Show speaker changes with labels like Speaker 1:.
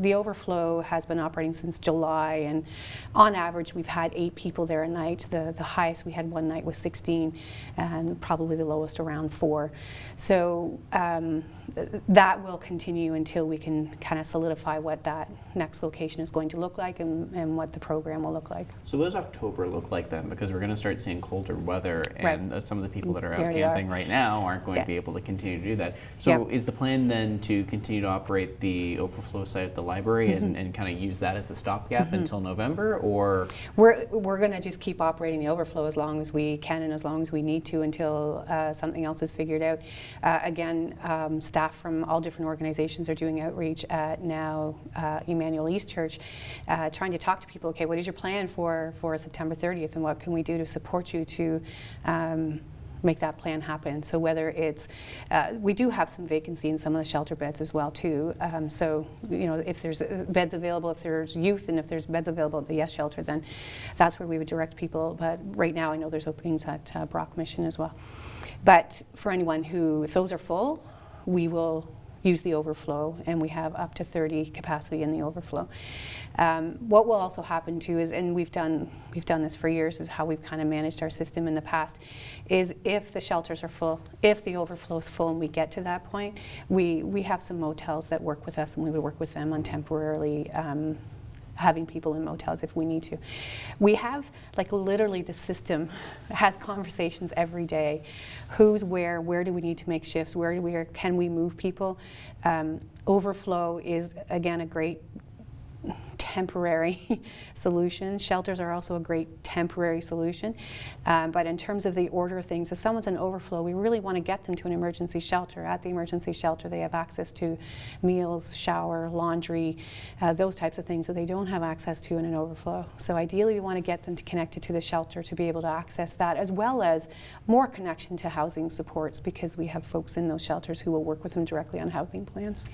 Speaker 1: the overflow has been operating since July, and on average we've had 8 people there a night. The highest we had one night was 16, and probably the lowest around 4. So that will continue until we can kind of solidify what that next location is going to look like and what the program will look like.
Speaker 2: So what does October look like then? Because we're going to start seeing colder weather, and
Speaker 1: right.
Speaker 2: Some of the people that are out camping right now aren't going to be able to continue to do that. So is the plan then to continue to operate the overflow site at the library and kind of use that as the stopgap until November, or?
Speaker 1: We're going to just keep operating the overflow as long as we can and as long as we need to until something else is figured out. Again, staff from all different organizations are doing outreach at now Emmanuel East Church, trying to talk to people. Okay, what is your plan for September 30th, and what can we do to support you to make that plan happen? So whether it's, we do have some vacancy in some of the shelter beds as well too. So if there's beds available, if there's youth, and if there's beds available at the Yes Shelter, then that's where we would direct people. But right now I know there's openings at Brock Mission as well. But for anyone who, if those are full, we will use the overflow, and we have up to 30 capacity in the overflow. What will also happen too is, and we've done this for years, is how we've kind of managed our system in the past, is if the shelters are full, if the overflow is full and we get to that point, we have some motels that work with us, and we would work with them on temporarily having people in motels if we need to. We have, like, literally the system has conversations every day. Who's where do we need to make shifts, where can we move people? Overflow is, again, a great temporary solution. Shelters are also a great temporary solution. But in terms of the order of things, if someone's in overflow, we really want to get them to an emergency shelter. At the emergency shelter, they have access to meals, shower, laundry, those types of things that they don't have access to in an overflow. So ideally, we want to get them connected to the shelter to be able to access that, as well as more connection to housing supports, because we have folks in those shelters who will work with them directly on housing plans.